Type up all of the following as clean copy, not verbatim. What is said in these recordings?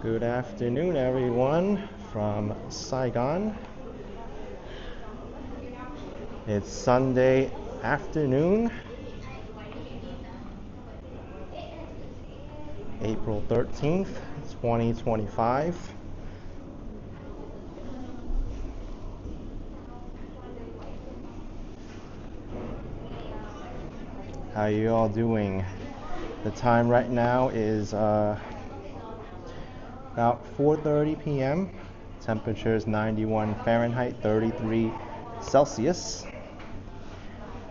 Good afternoon, everyone from Saigon. It's Sunday afternoon, April 13th, 2025. How are you all doing? The time right now is about 4:30 p.m. Temperature is 91 Fahrenheit, 33 Celsius.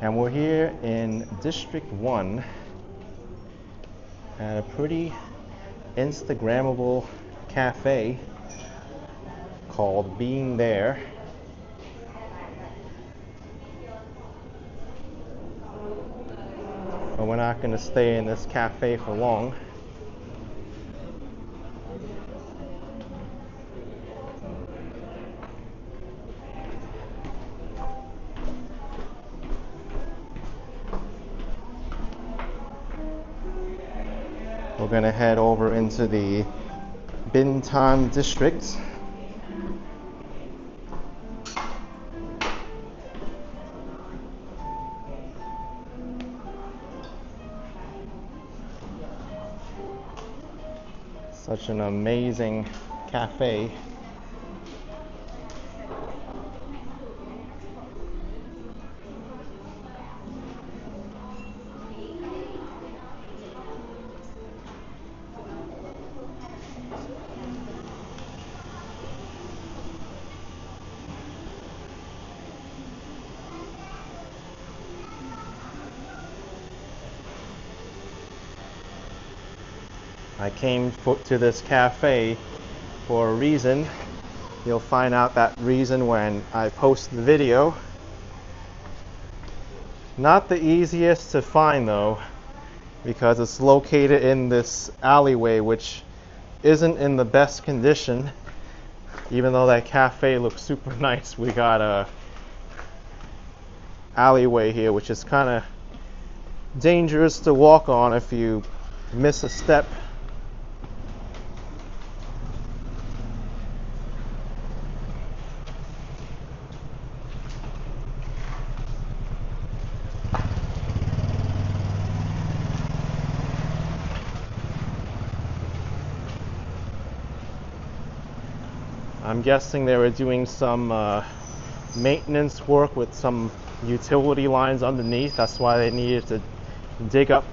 And we're here in District 1 at a pretty Instagrammable cafe called Being There. But we're not going to stay in this cafe for long. We're going to head over into the Bintan district. Such an amazing cafe. I came to this cafe for a reason. You'll find out that reason when I post the video. Not the easiest to find though, because it's located in this alleyway which isn't in the best condition. Even though that cafe looks super nice, we got a alleyway here which is kind of dangerous to walk on if you miss a step. I'm guessing they were doing some maintenance work with some utility lines underneath. That's why they needed to dig up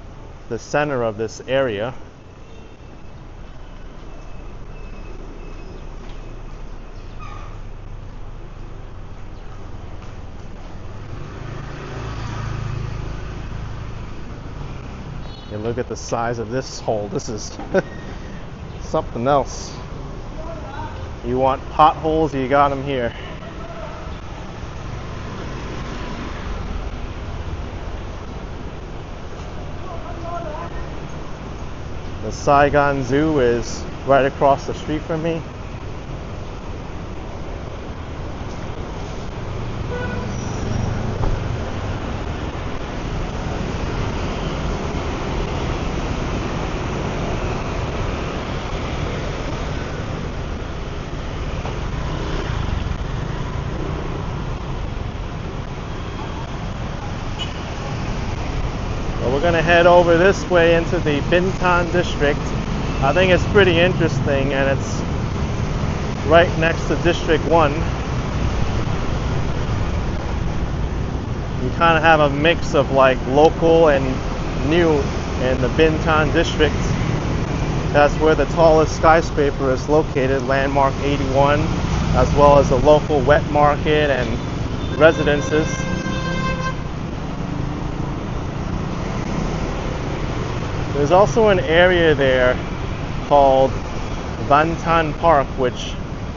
the center of this area. And look at the size of this hole. This is something else. You want potholes, you got them here. The Saigon Zoo is right across the street from me. We're going to head over this way into the Bintan district. I think it's pretty interesting, and it's right next to District 1. You kind of have a mix of like local and new in the Bintan district. That's where the tallest skyscraper is located, Landmark 81, as well as the local wet market and residences. There's also an area there called Vantan Park, which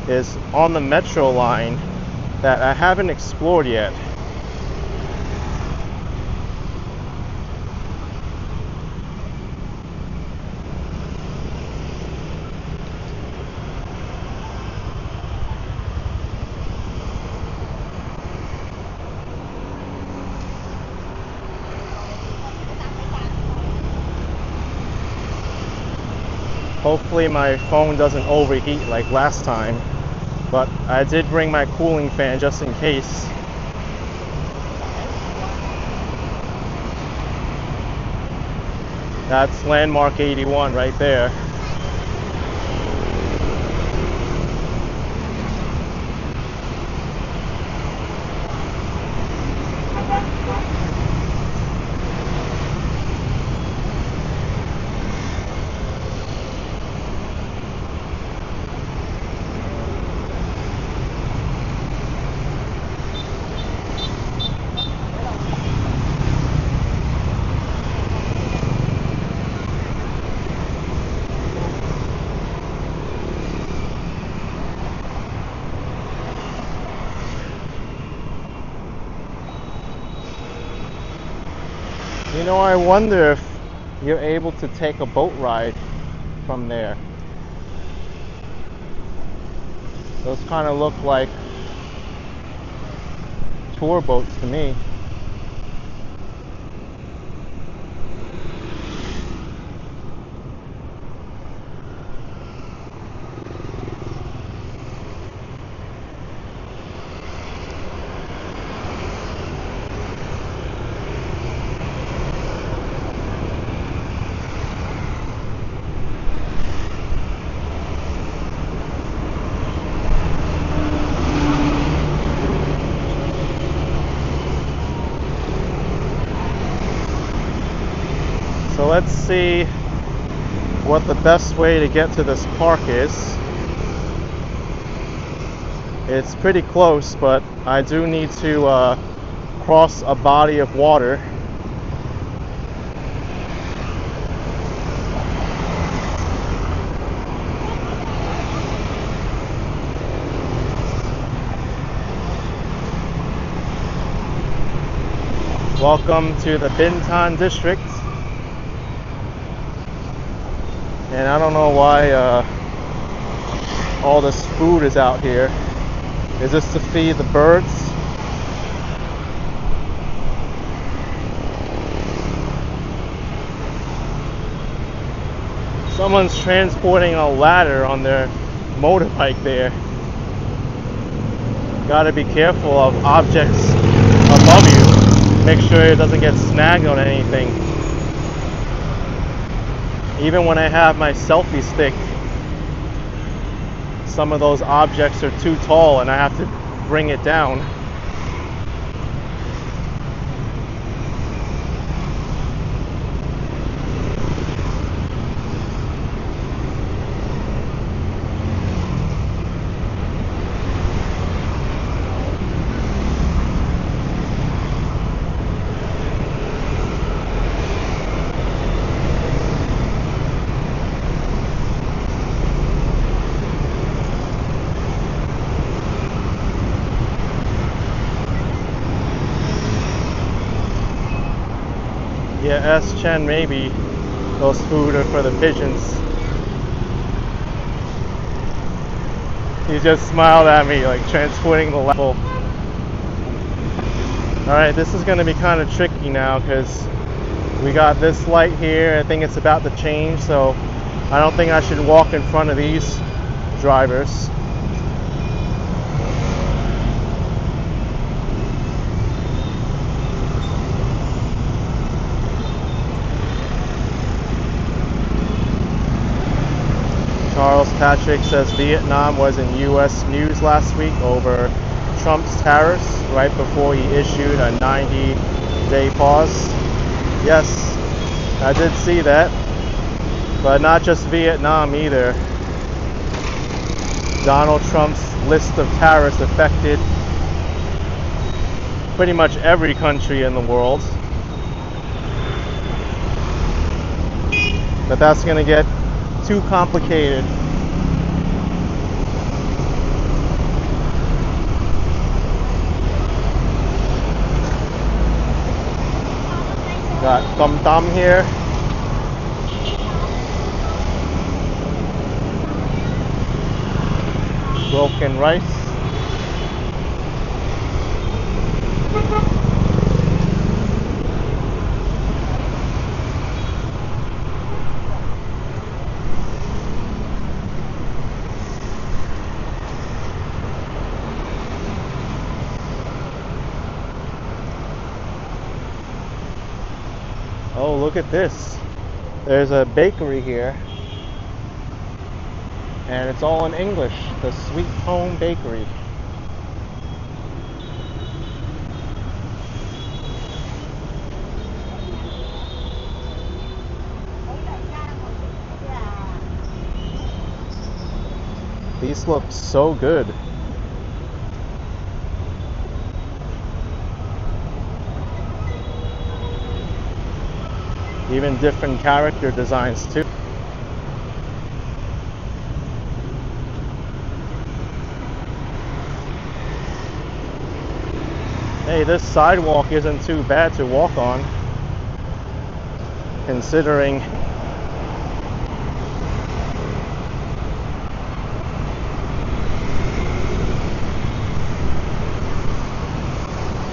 is on the metro line that I haven't explored yet. Hopefully my phone doesn't overheat like last time, but I did bring my cooling fan just in case. That's landmark 81 right there. You know, I wonder if you're able to take a boat ride from there. Those kind of look like tour boats to me. So let's see what the best way to get to this park is. It's pretty close, but I do need to cross a body of water. Welcome to the Bintan district. And I don't know why all this food is out here. Is this to feed the birds? Someone's transporting a ladder on their motorbike there. Gotta be careful of objects above you. Make sure it doesn't get snagged on anything. Even when I have my selfie stick, some of those objects are too tall and I have to bring it down. Yeah, S. Chen, maybe those food are for the pigeons. He just smiled at me, like transporting the level. Alright, this is going to be kind of tricky now because we got this light here. I think it's about to change, so I don't think I should walk in front of these drivers. Charles Patrick says Vietnam was in U.S. news last week over Trump's tariffs right before he issued a 90-day pause. Yes, I did see that, but not just Vietnam either. Donald Trump's list of tariffs affected pretty much every country in the world. But that's going to get too complicated. Got Tom Tom here. Broken rice. Oh, look at this. There's a bakery here. And it's all in English. The Sweet Home Bakery. These look so good. Even different character designs too. Hey, this sidewalk isn't too bad to walk on, considering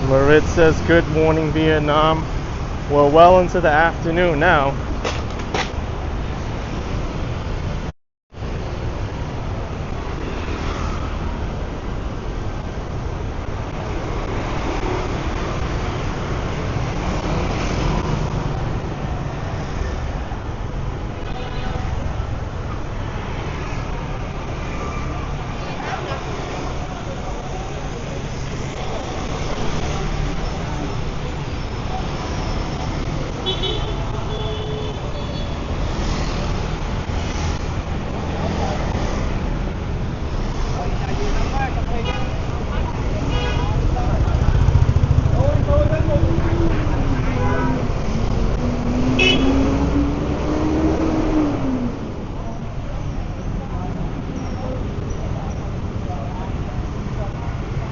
Marit says, "Good morning, Vietnam." We're well into the afternoon now.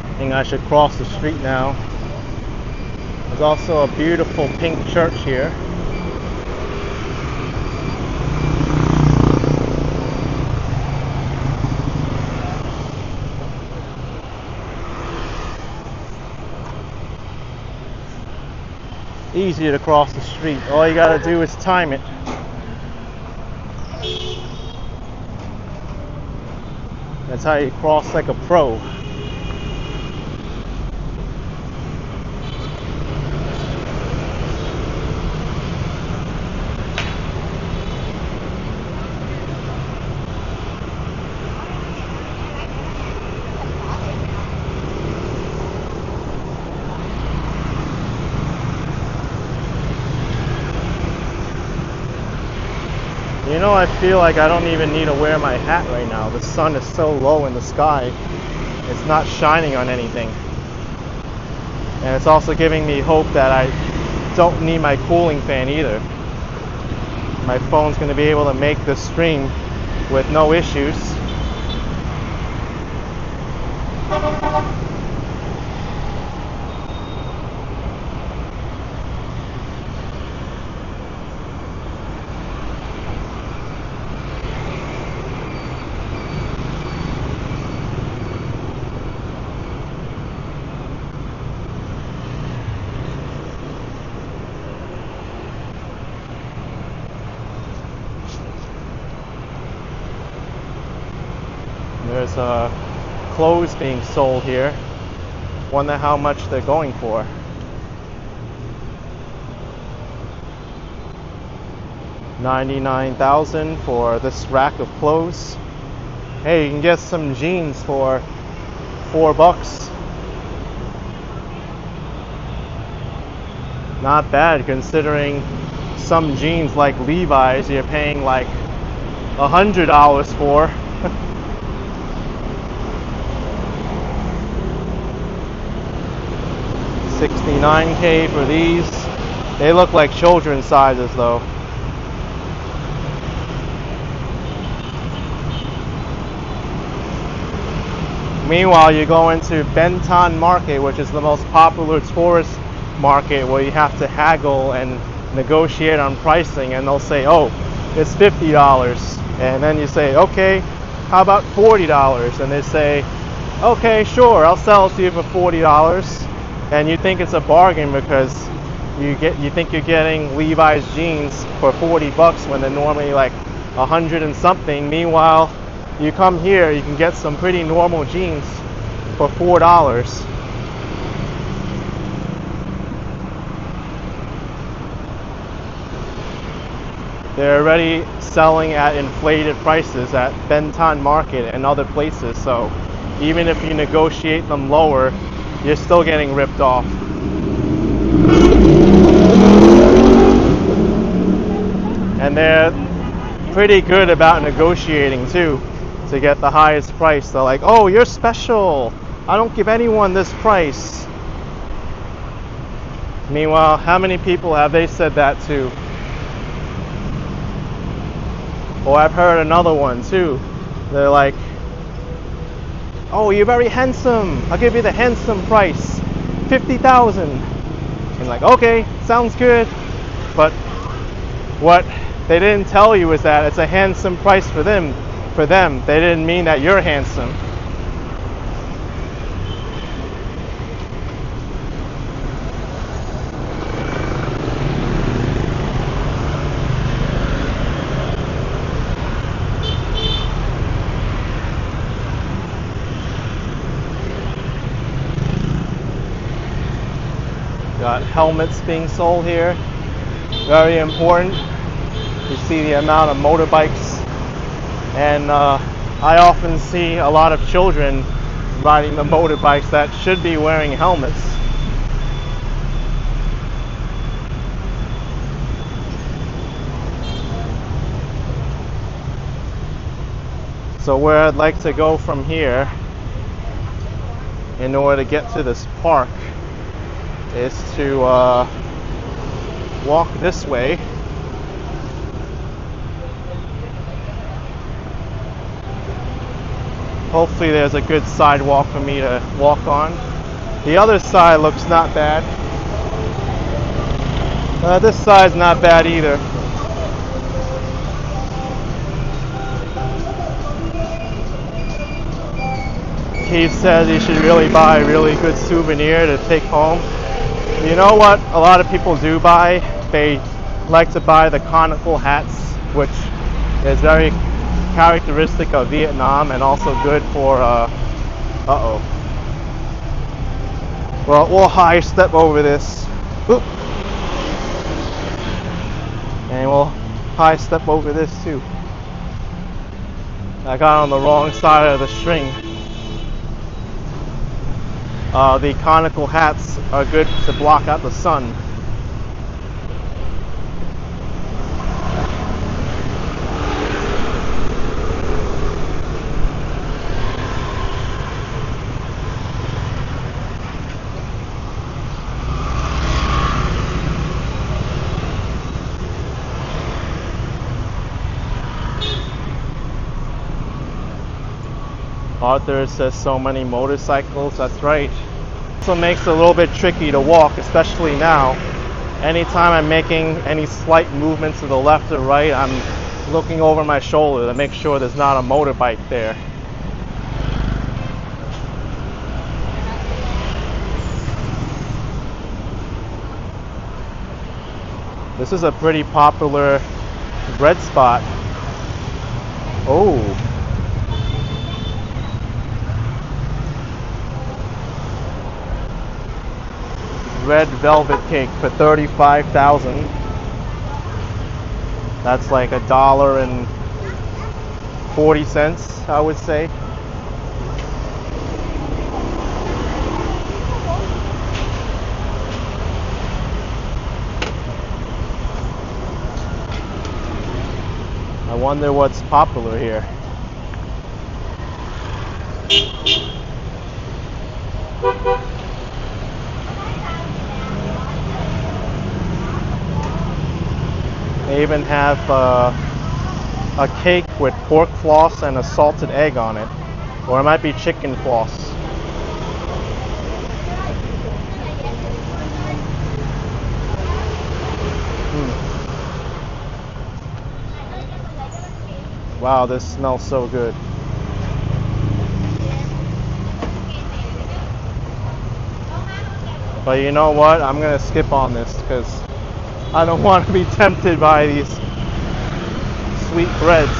I think I should cross the street now. There's also a beautiful pink church here. Easy to cross the street. All you gotta do is time it. That's how you cross like a pro. You know, I feel like I don't even need to wear my hat right now. The sun is so low in the sky. It's not shining on anything. And it's also giving me hope that I don't need my cooling fan either. My phone's going to be able to make this stream with no issues. There's clothes being sold here. Wonder how much they're going for. $99,000 for this rack of clothes. Hey, you can get some jeans for $4. Not bad considering some jeans like Levi's you're paying like $100 for. 69K for these. They look like children's sizes though. Meanwhile, you go into Bintan market, which is the most popular tourist market where you have to haggle and negotiate on pricing, and they'll say, oh, it's $50. And then you say, okay, how about $40? And they say, okay, sure, I'll sell it to you for $40. And you think it's a bargain because you think you're getting Levi's jeans for $40 when they're normally like 100 and something. Meanwhile, you come here, you can get some pretty normal jeans for $4. They're already selling at inflated prices at Bintan market and other places, so even if you negotiate them lower, you're still getting ripped off. And they're pretty good about negotiating too to get the highest price. They're like, oh, you're special, I don't give anyone this price. Meanwhile, how many people have they said that to? Or I've heard another one too. They're like, oh, you're very handsome, I'll give you the handsome price, 50,000. And like, okay, sounds good. But what they didn't tell you is that it's a handsome price for them. They didn't mean that you're handsome. Got helmets being sold here. Very important. You see the amount of motorbikes, and I often see a lot of children riding the motorbikes that should be wearing helmets. So where I'd like to go from here in order to get to this park is to walk this way. Hopefully there's a good sidewalk for me to walk on. The other side looks not bad. This side's not bad either. Keith says you should really buy a really good souvenir to take home. You know what a lot of people do buy? They like to buy the conical hats, which is very characteristic of Vietnam and also good for well, we'll high step over this. Oop. And we'll high step over this too. I got on the wrong side of the string. The conical hats are good to block out the sun. Arthur says so many motorcycles, that's right. Also makes it a little bit tricky to walk, especially now. Anytime I'm making any slight movements to the left or right, I'm looking over my shoulder to make sure there's not a motorbike there. This is a pretty popular bread spot. Oh. Red velvet cake for 35,000. That's like $1.40, I would say. I wonder what's popular here. They even have a cake with pork floss and a salted egg on it. Or it might be chicken floss. Wow, this smells so good. But you know what? I'm gonna skip on this because I don't want to be tempted by these sweet breads.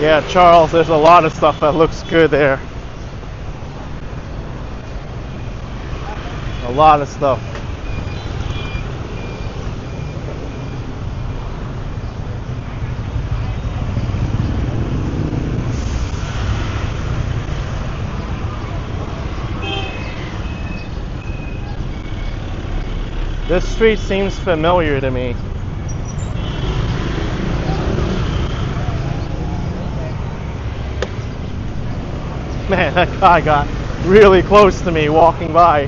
Yeah, Charles, there's a lot of stuff that looks good there. A lot of stuff. This street seems familiar to me. Man, that guy got really close to me walking by.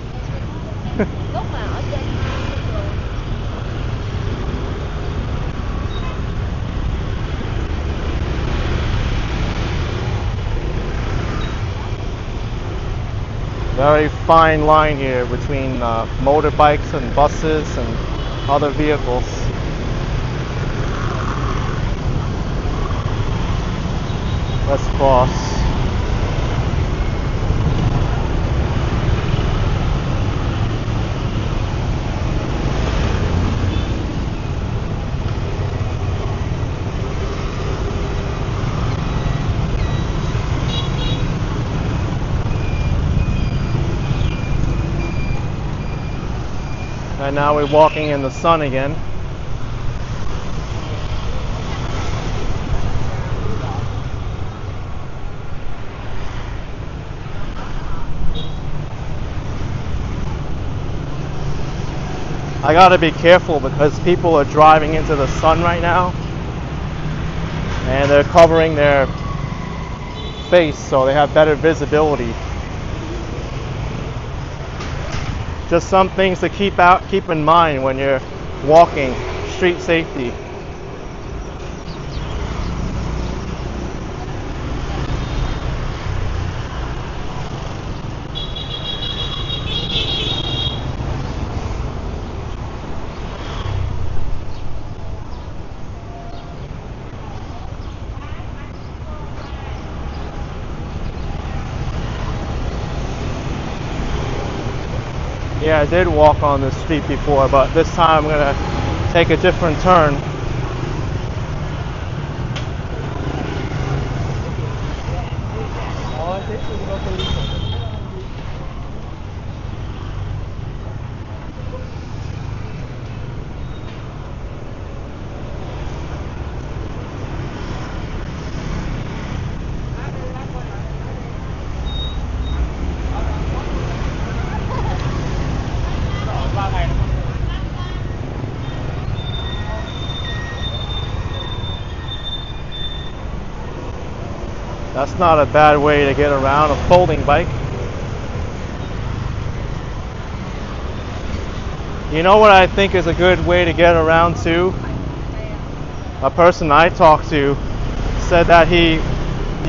Very fine line here between motorbikes and buses and other vehicles. Let's cross. And now we're walking in the sun again. I gotta be careful because people are driving into the sun right now and they're covering their face so they have better visibility. Just some things to keep in mind when you're walking. Street safety. Yeah, I did walk on this street before, but this time I'm gonna take a different turn. That's not a bad way to get around a folding bike. You know what I think is a good way to get around too? A person I talked to said that he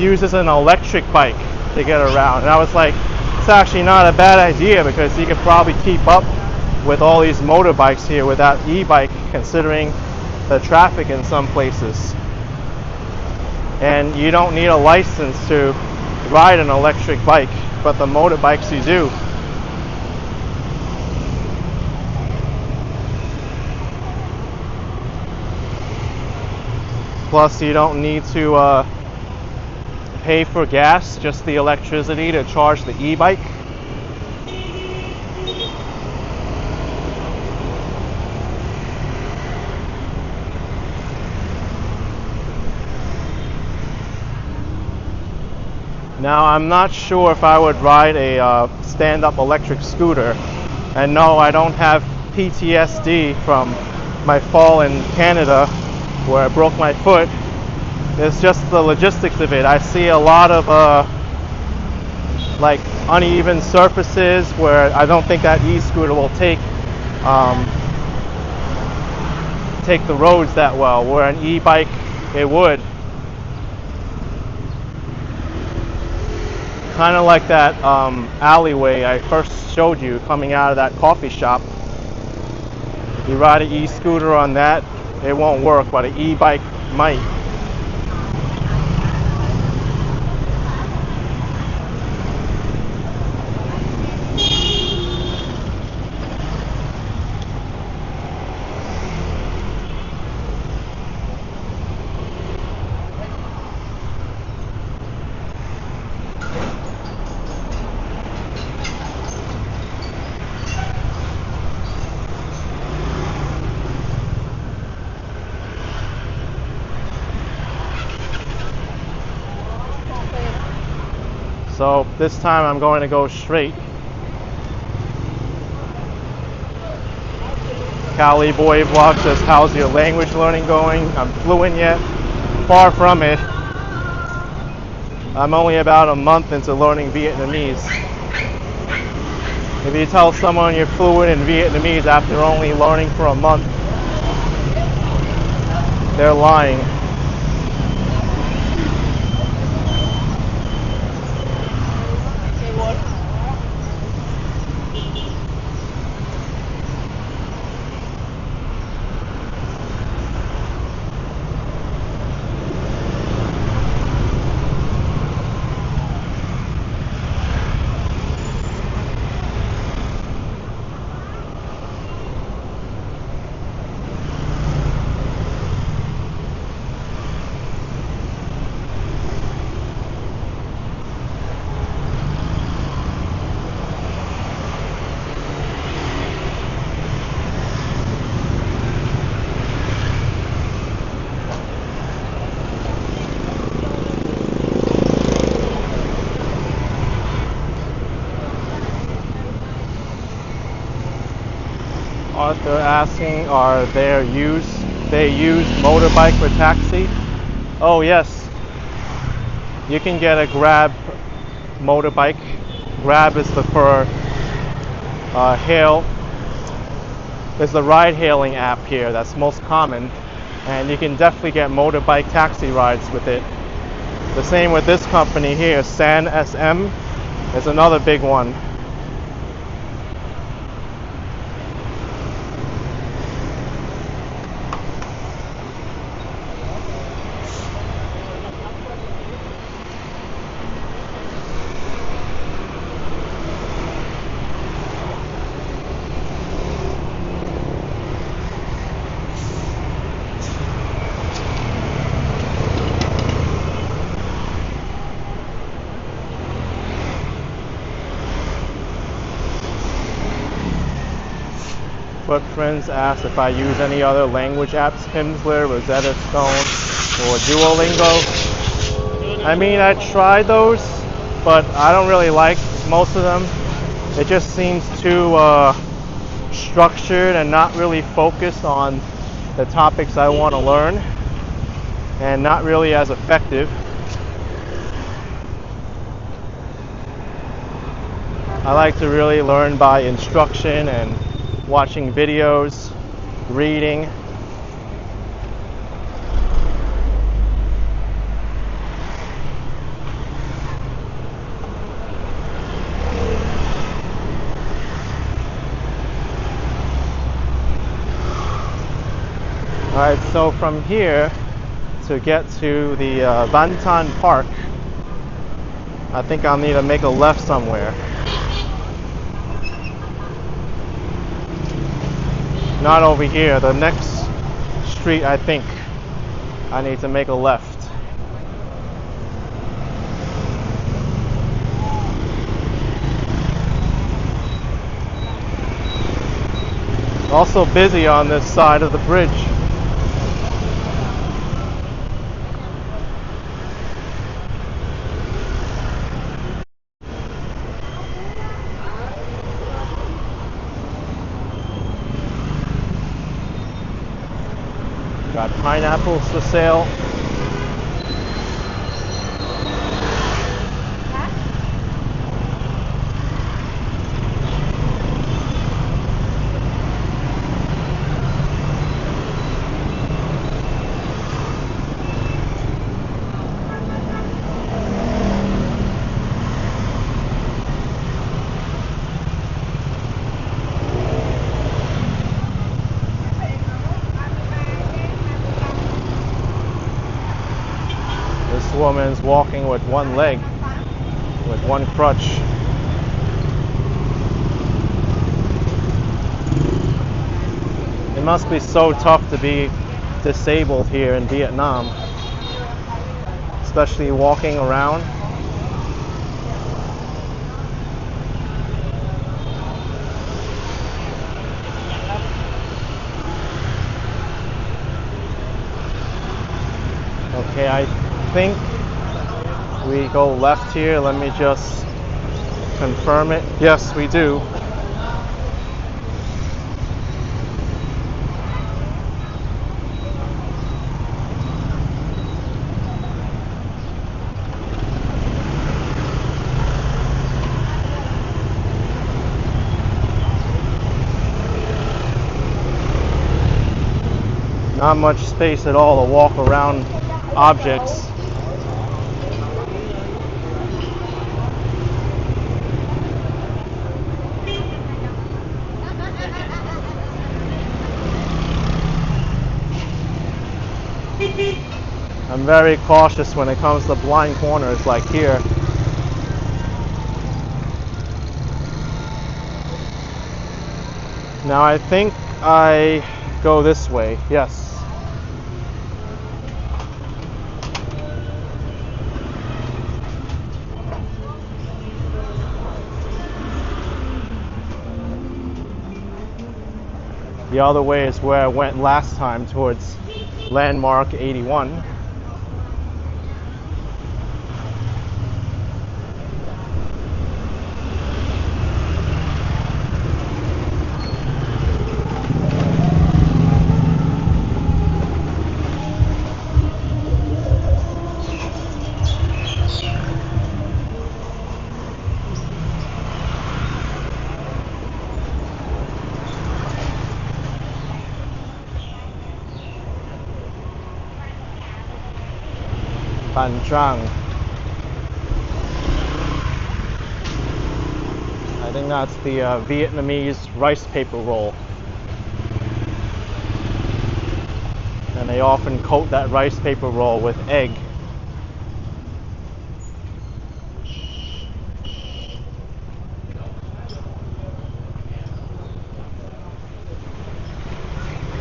uses an electric bike to get around. And I was like, it's actually not a bad idea because he could probably keep up with all these motorbikes here with that e-bike, considering the traffic in some places. And you don't need a license to ride an electric bike, but the motorbikes you do. Plus you don't need to pay for gas, just the electricity to charge the e-bike. Now I'm not sure if I would ride a stand-up electric scooter, and no, I don't have PTSD from my fall in Canada where I broke my foot. It's just the logistics of it. I see a lot of like uneven surfaces where I don't think that e-scooter will take the roads that well, where an e-bike it would. Kind of like that alleyway I first showed you coming out of that coffee shop. You ride an e-scooter on that, it won't work, but an e-bike might. So this time I'm going to go straight. Cali Boy Vlog says, how's your language learning going? I'm fluent yet? Far from it. I'm only about a month into learning Vietnamese. If you tell someone you're fluent in Vietnamese after only learning for a month, they're lying. Arthur asking, are they use motorbike for taxi? Oh yes, you can get a Grab motorbike. Grab is the is the ride-hailing app here that's most common, and you can definitely get motorbike taxi rides with it. The same with this company here, San SM, is another big one. Footprints asked if I use any other language apps, Pimsleur, Rosetta Stone, or Duolingo. I mean, I tried those, but I don't really like most of them. It just seems too structured and not really focused on the topics I want to learn, and not really as effective. I like to really learn by instruction and watching videos, reading. Alright, so from here to get to the Vantan Park, I think I'll need to make a left somewhere. Not over here, the next street, I think I need to make a left. Also busy on this side of the bridge. Got pineapples for sale. This woman's walking with one leg, with one crutch. It must be so tough to be disabled here in Vietnam, especially walking around. Okay, I think we go left here. Let me just confirm it. Yes, we do. Not much space at all to walk around objects. I'm very cautious when it comes to blind corners like here. Now I think I go this way, yes. The other way is where I went last time, towards landmark 81. Bantan. I think that's the Vietnamese rice paper roll. And they often coat that rice paper roll with egg.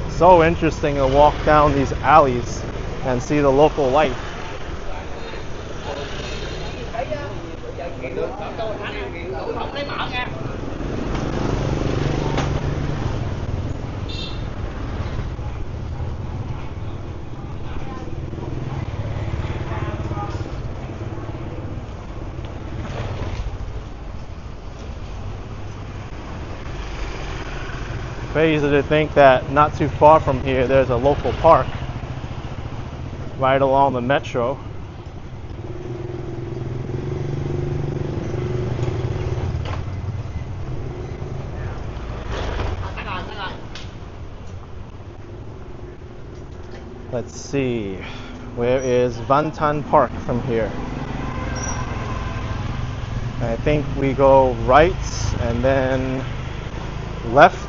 So interesting to walk down these alleys and see the local life. Crazy to think that not too far from here there's a local park right along the metro. Let's see, where is Vantan Park from here? I think we go right and then left.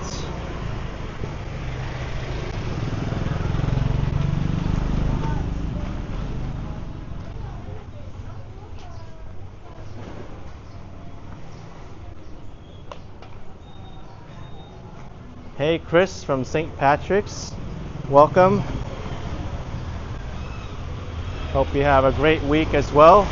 Hey Chris from St. Patrick's, welcome. Hope you have a great week as well.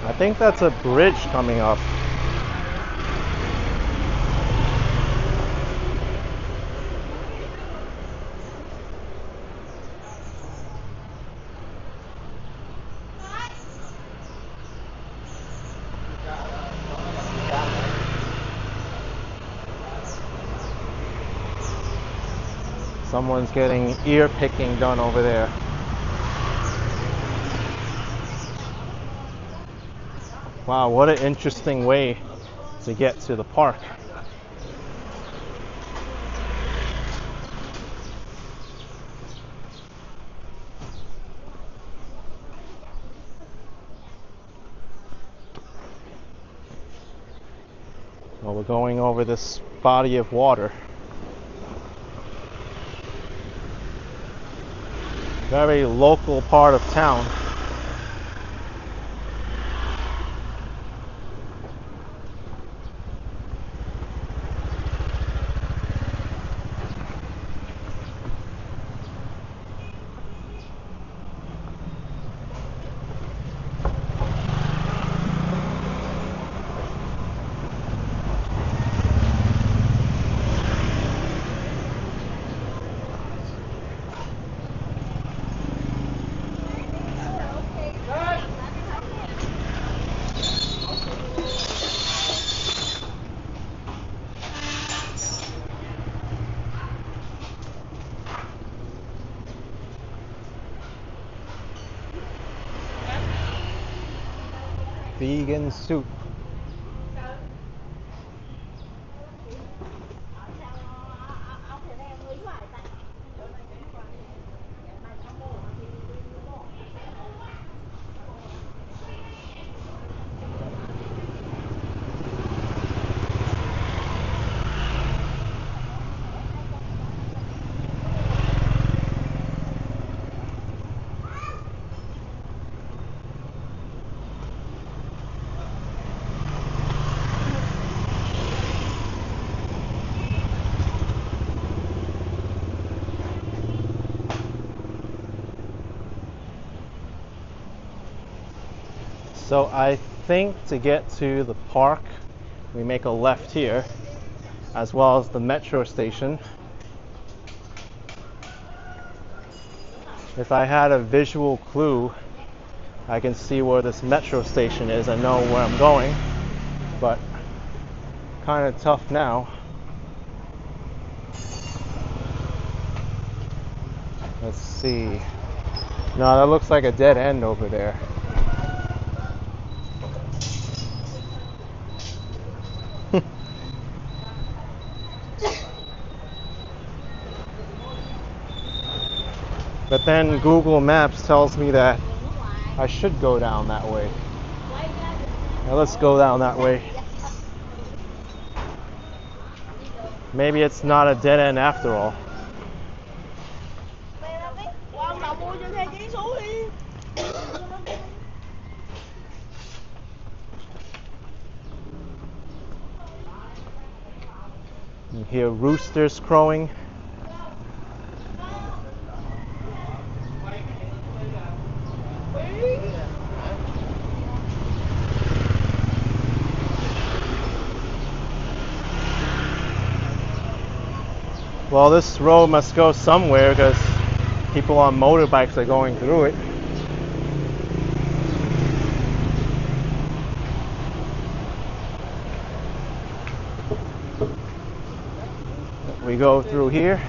I think that's a bridge coming up. Someone's getting ear picking done over there. Wow, what an interesting way to get to the park. Well, we're going over this body of water. Very local part of town. vegan soup. So I think to get to the park, we make a left here, as well as the metro station. If I had a visual clue, I can see where this metro station is and know where I'm going, but kind of tough now. Let's see. No, that looks like a dead end over there. But then Google Maps tells me that I should go down that way. Now let's go down that way. Maybe it's not a dead end after all. You hear roosters crowing. Well, this road must go somewhere because people on motorbikes are going through it. We go through here.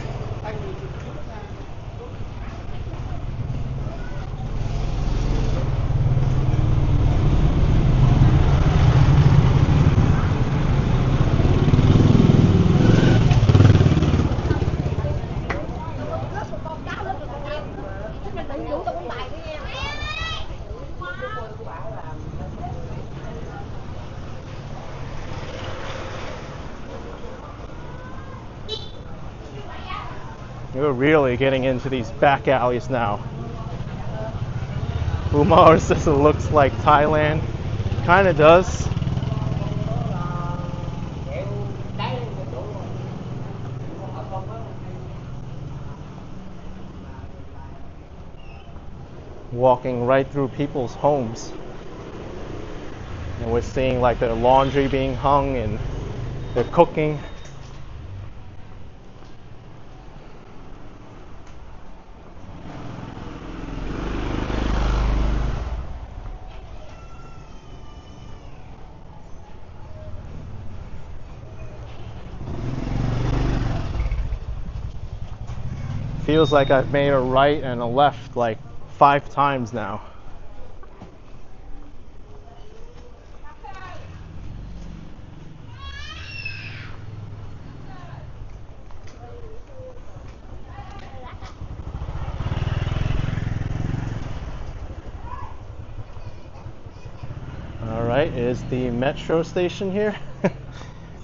We're really getting into these back alleys now. Umar says it looks like Thailand. Kinda does. Walking right through people's homes. And we're seeing like their laundry being hung and they're cooking. Feels like I've made a right and a left like 5 times now. Alright, is the metro station here?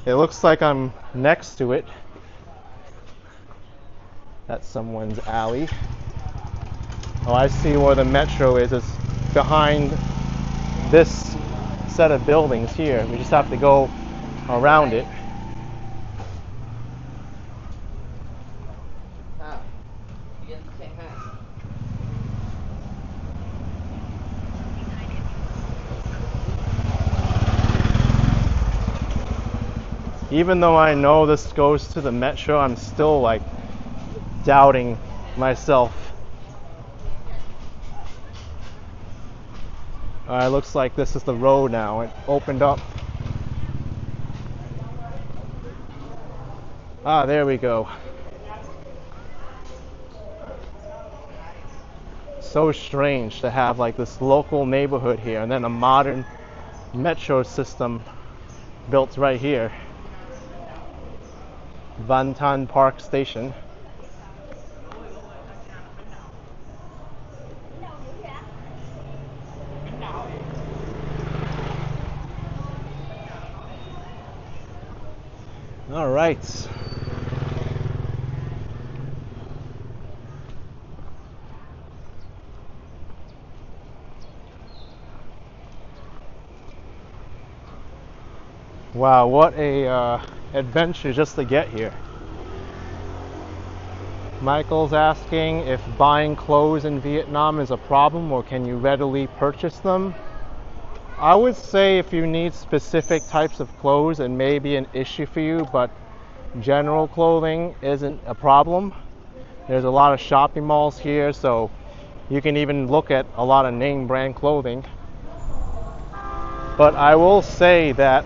It looks like I'm next to it. That's someone's alley. Oh, I see where the metro is. It's behind this set of buildings here. We just have to go around it. Even though I know this goes to the metro, I'm still like doubting myself. Alright, looks like this is the road now. It opened up. Ah, there we go. So strange to have like this local neighborhood here and then a modern metro system built right here. Vantan Park Station. All right. Wow, what a adventure just to get here. Michael's asking if buying clothes in Vietnam is a problem or can you readily purchase them? I would say if you need specific types of clothes, it may be an issue for you, but general clothing isn't a problem. There's a lot of shopping malls here, so you can even look at a lot of name brand clothing. But I will say that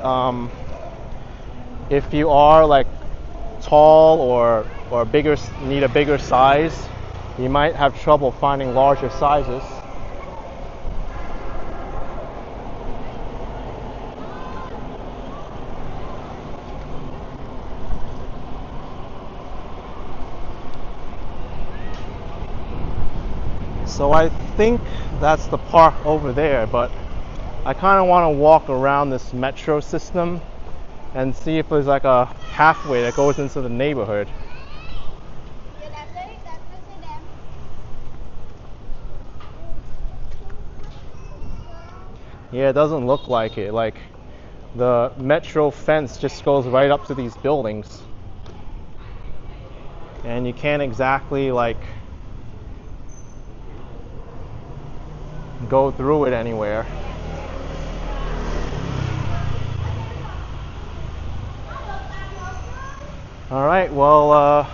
if you are like tall or bigger, need a bigger size, you might have trouble finding larger sizes. So I think that's the park over there, but I kind of want to walk around this metro system and see if there's like a pathway that goes into the neighborhood. Yeah, it doesn't look like it. Like the metro fence just goes right up to these buildings, and you can't exactly like go through it anywhere. All right, well,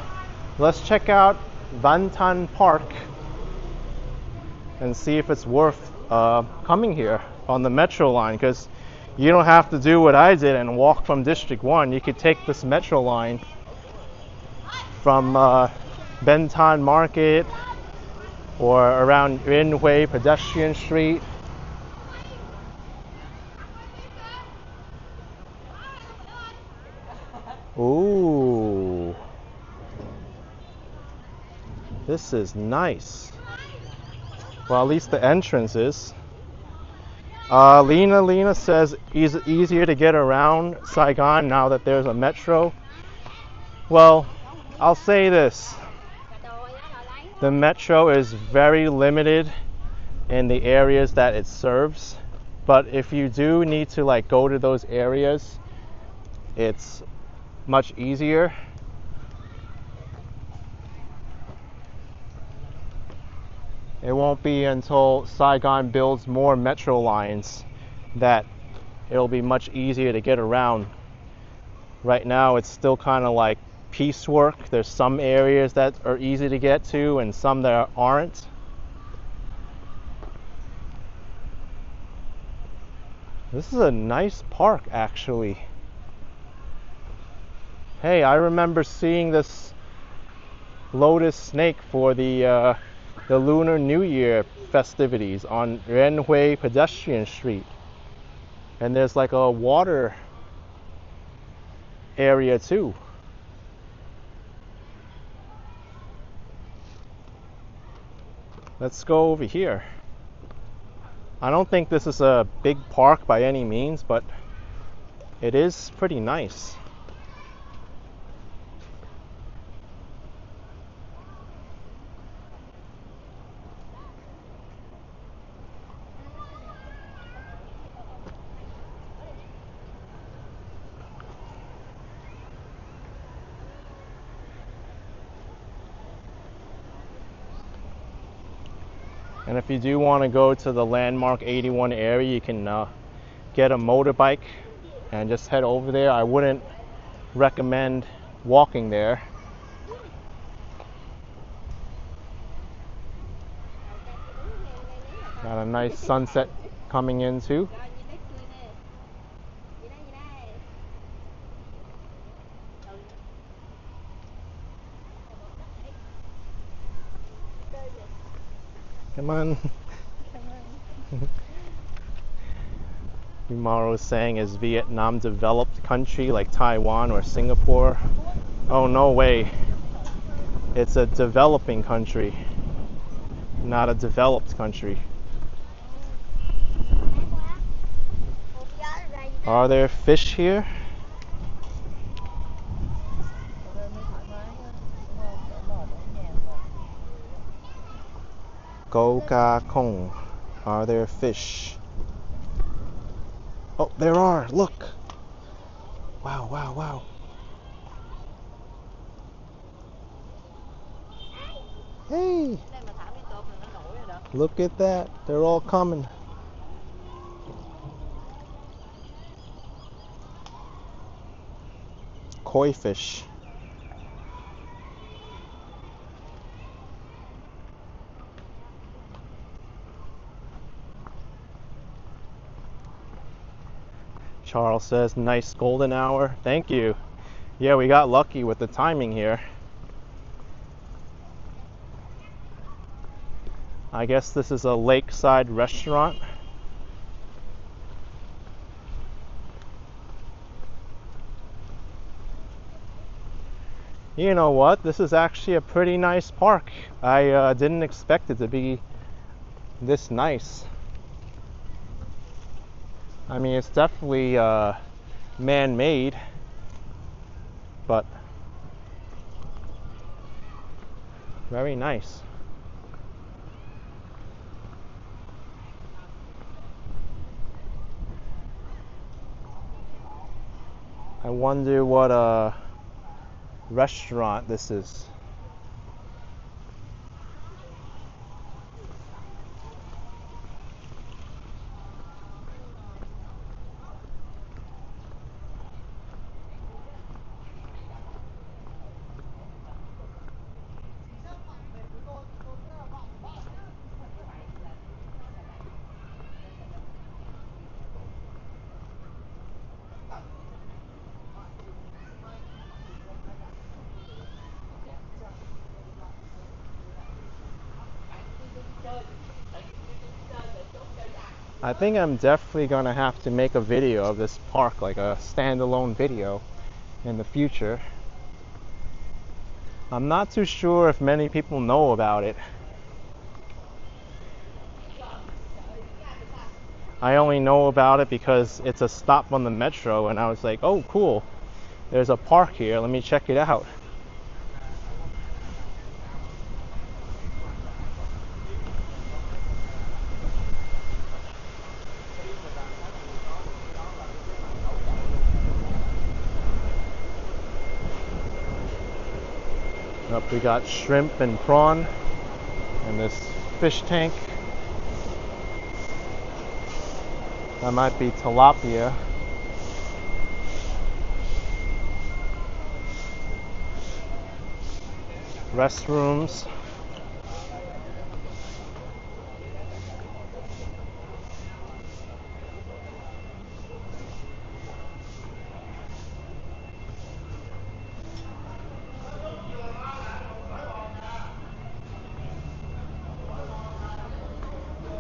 let's check out Vantan Park and see if it's worth coming here on the metro line, because you don't have to do what I did and walk from District 1. You could take this metro line from Bintan Market or around Rinhui Pedestrian Street. Ooh, this is nice. Well, at least the entrance is. Lena says it's easier to get around Saigon now that there's a metro. Well, I'll say this. The metro is very limited in the areas that it serves. But if you do need to like go to those areas, it's much easier. It won't be until Saigon builds more metro lines that it'll be much easier to get around. Right now it's still kind of like piecework. There's some areas that are easy to get to and some that aren't. This is a nice park actually. Hey, I remember seeing this lotus snake for the Lunar New Year festivities on Renhui Pedestrian Street. And there's like a water area too. Let's go over here. I don't think this is a big park by any means, but it is pretty nice. And if you do want to go to the landmark 81 area, you can get a motorbike and just head over there. I wouldn't recommend walking there. Got a nice sunset coming in too. Come on. Umaro is saying, is Vietnam developed country like Taiwan or Singapore? Oh, no way. It's a developing country, not a developed country. Are there fish here? Go Ga Kong. Are there fish? Oh, there are. Look. Wow, wow, wow. Hey. Look at that. They're all coming. Koi fish. Charles says, nice golden hour. Thank you. Yeah, we got lucky with the timing here. I guess this is a lakeside restaurant. You know what? This is actually a pretty nice park. I didn't expect it to be this nice. I mean, it's definitely man-made, but very nice. I wonder what restaurant this is. I think I'm definitely gonna have to make a video of this park, like a standalone video in the future. I'm not too sure if many people know about it. I only know about it because it's a stop on the metro, and I was like, oh cool, there's a park here, let me check it out. Up we got shrimp and prawn and this fish tank. That might be tilapia. Restrooms.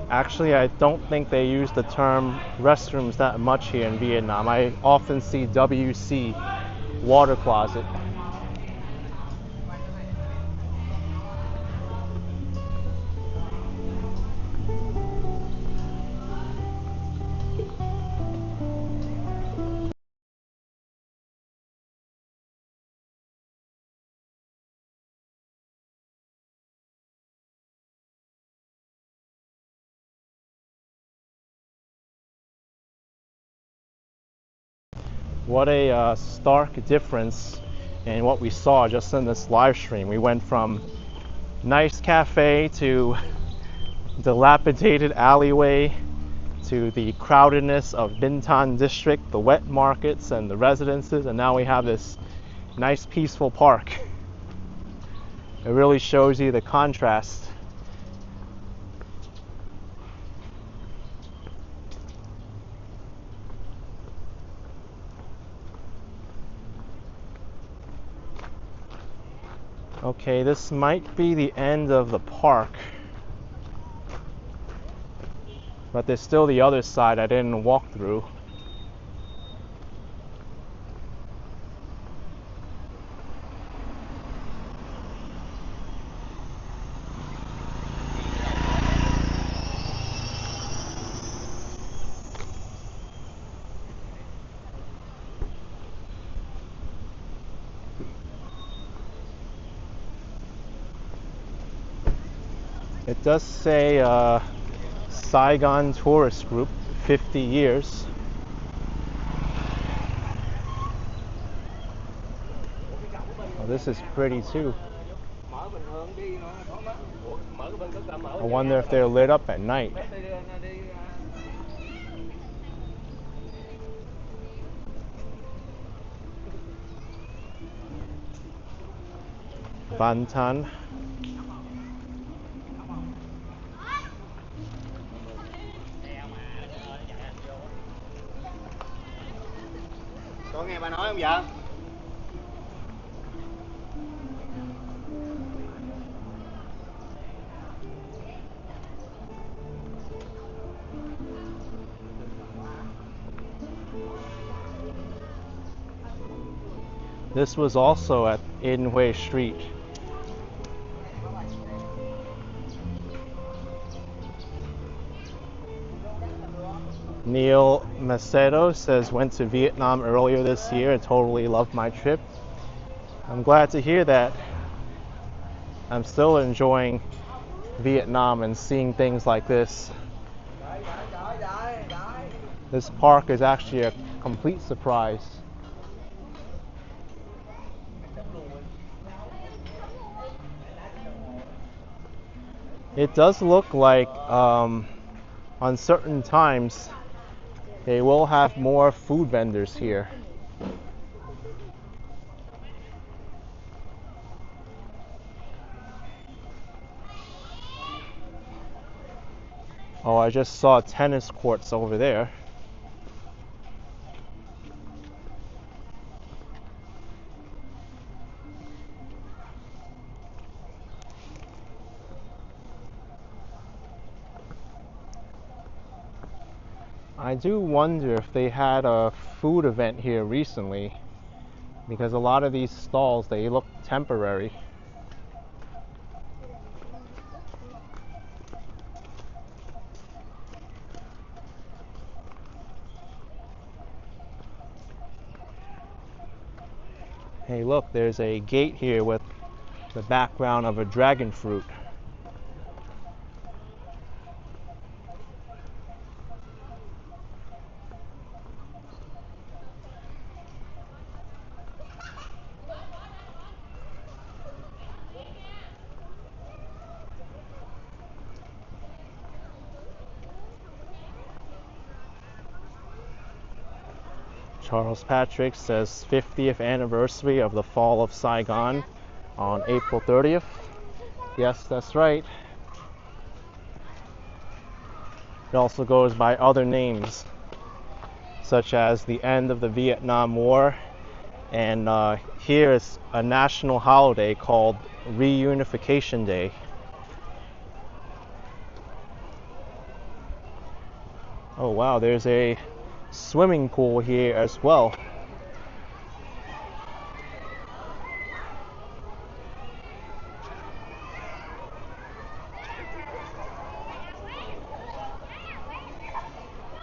Actually, I don't think they use the term restrooms that much here in Vietnam. I often see WC, water closet. What a stark difference in what we saw just in this live stream. We went from nice cafe to dilapidated alleyway to the crowdedness of Bintan district, the wet markets and the residences, and now we have this nice peaceful park. It really shows you the contrast. Okay, this might be the end of the park, but there's still the other side I didn't walk through. It does say Saigon tourist group, 50 years. Oh, this is pretty too. I wonder if they're lit up at night. Vantan. Có nghe bà nói không vợ? This was also at Inhui Street. Neil Macedo says, went to Vietnam earlier this year and totally loved my trip. I'm glad to hear that. I'm still enjoying Vietnam and seeing things like this. This park is actually a complete surprise. It does look like on certain times they will have more food vendors here. Oh, I just saw tennis courts over there. I do wonder if they had a food event here recently, because a lot of these stalls, they look temporary. Hey, look, there's a gate here with the background of a dragon fruit. Charles Patrick says 50th anniversary of the fall of Saigon on April 30th. Yes, that's right. It also goes by other names, such as the end of the Vietnam War, and here is a national holiday called Reunification Day. Oh wow, there's a swimming pool here as well.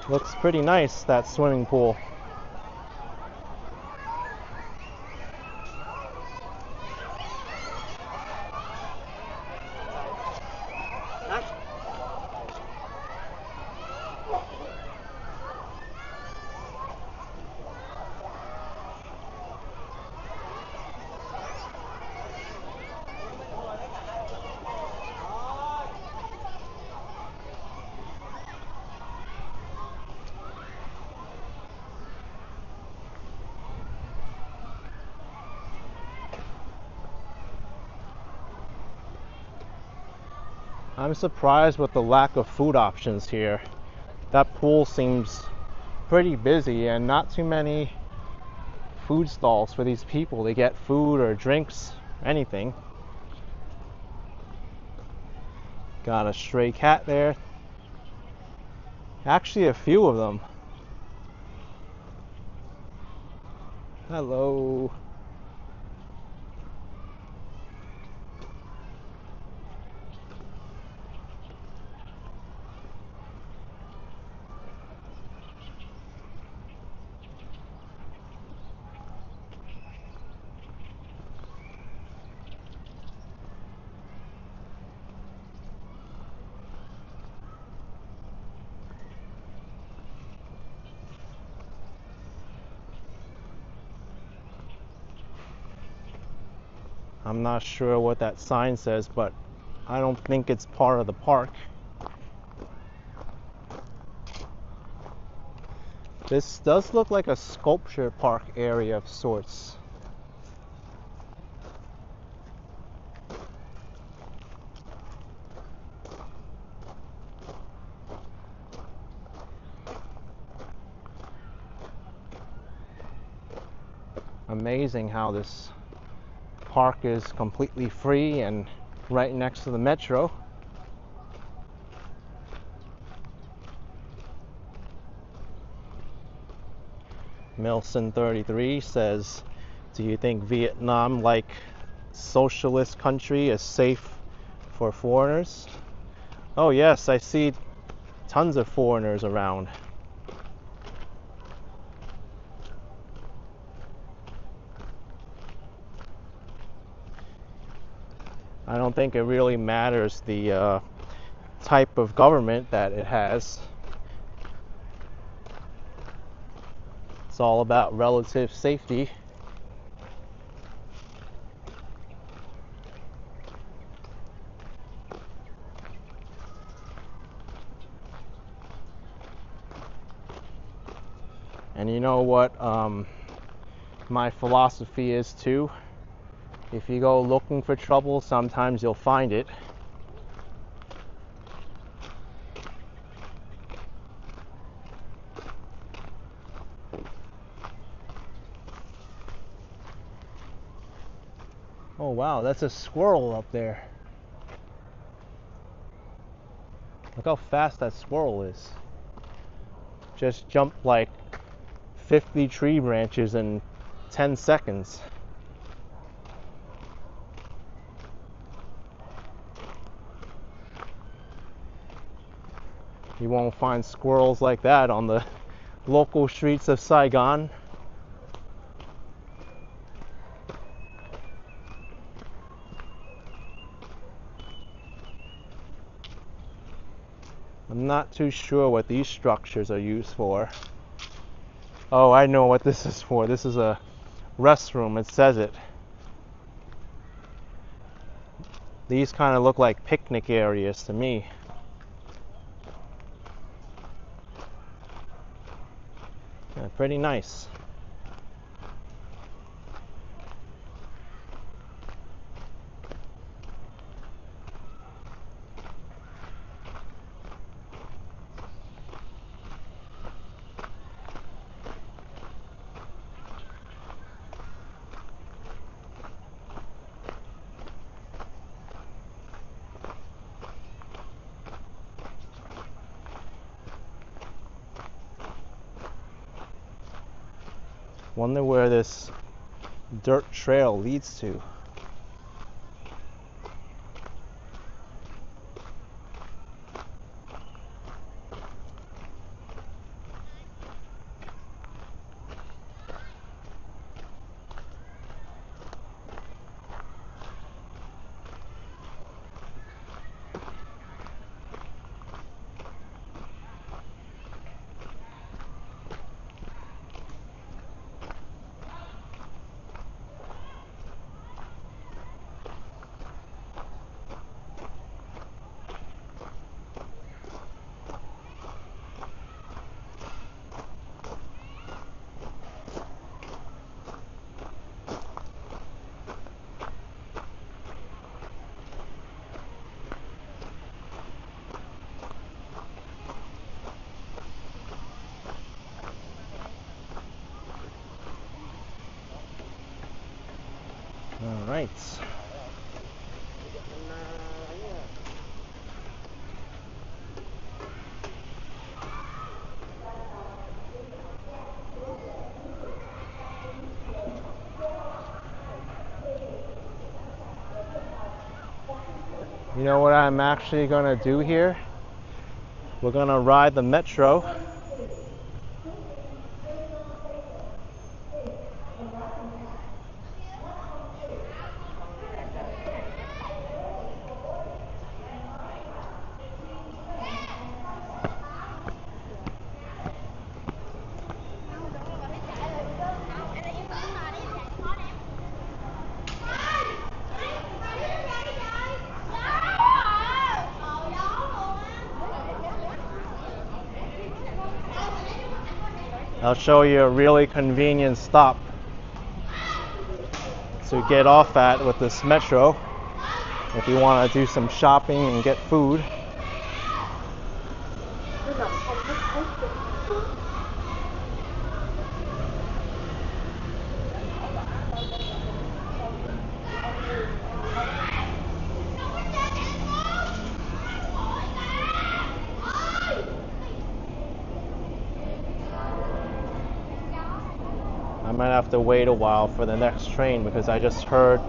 Looks pretty nice, that swimming pool. I'm surprised with the lack of food options here. That pool seems pretty busy and not too many food stalls for these people to get food or drinks, anything. Got a stray cat there. Actually, a few of them. Hello. I'm not sure what that sign says, but I don't think it's part of the park. This does look like a sculpture park area of sorts. Amazing how this park is completely free and right next to the metro. Milson33 says, do you think Vietnam, like socialist country, is safe for foreigners? Oh yes, I see tons of foreigners around. I don't think it really matters the type of government that it has. It's all about relative safety. And you know what my philosophy is too? If you go looking for trouble, sometimes you'll find it. Oh wow, that's a squirrel up there. Look how fast that squirrel is. Just jumped like 50 tree branches in 10 seconds. You won't find squirrels like that on the local streets of Saigon. I'm not too sure what these structures are used for. Oh, I know what this is for. This is a restroom. It says it. These kind of look like picnic areas to me. Yeah, pretty nice. Wonder where this dirt trail leads to. All right. You know what I'm actually gonna do here? We're gonna ride the metro. I'll show you a really convenient stop to get off at with this metro if you want to do some shopping and get food. I might have to wait a while for the next train because I just heard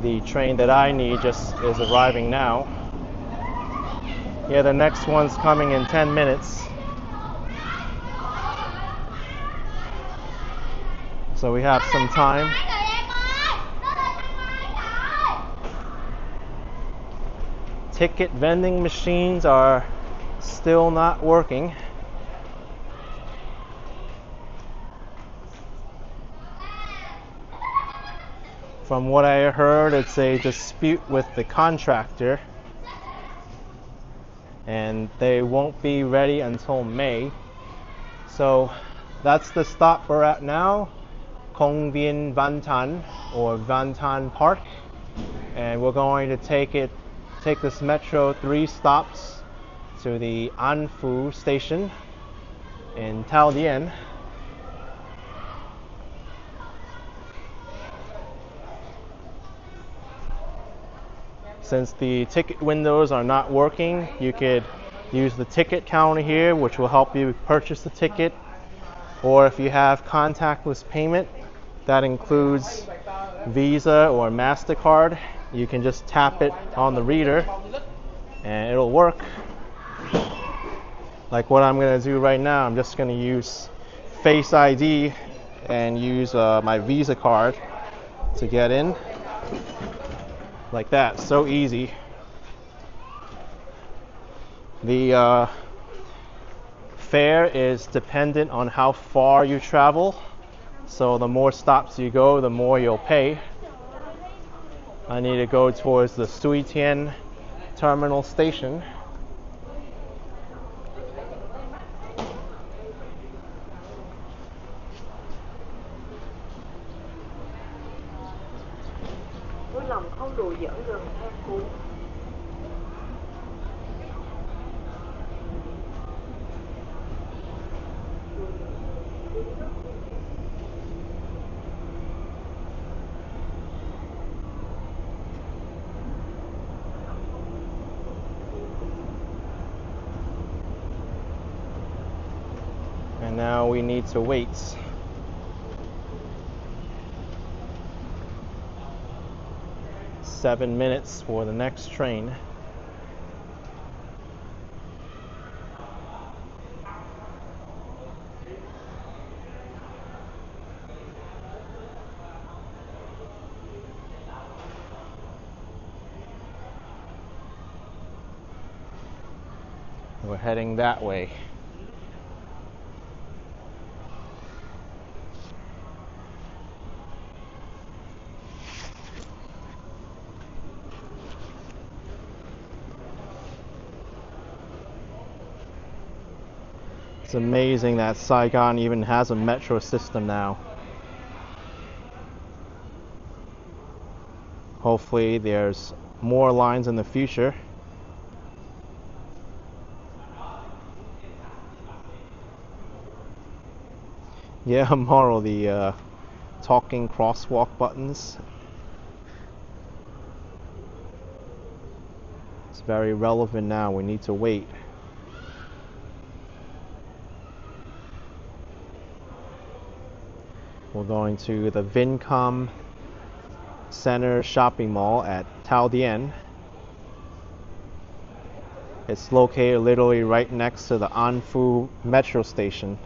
the train that I need just is arriving now. Yeah, the next one's coming in 10 minutes. So we have some time. Ticket vending machines are still not working. From what I heard, it's a dispute with the contractor, and they won't be ready until May. So that's the stop we're at now, Kongbin Vantan, or Vantan Park, and we're going to take this metro 3 stops to the Anfu station in Taodien. Since the ticket windows are not working, you could use the ticket counter here, which will help you purchase the ticket. Or if you have contactless payment, that includes Visa or MasterCard, you can just tap it on the reader and it'll work. Like what I'm going to do right now, I'm just going to use Face ID and use my Visa card to get in. Like that, so easy. The fare is dependent on how far you travel, so the more stops you go, the more you'll pay. I need to go towards the Suitian terminal station. And now we need to wait. Seven minutes for the next train. We're heading that way. It's amazing that Saigon even has a metro system now. Hopefully there's more lines in the future. Yeah, Moro, the talking crosswalk buttons. It's very relevant now. We need to wait. We're going to the Vincom Center shopping mall at Taodien. It's located literally right next to the Anfu metro station.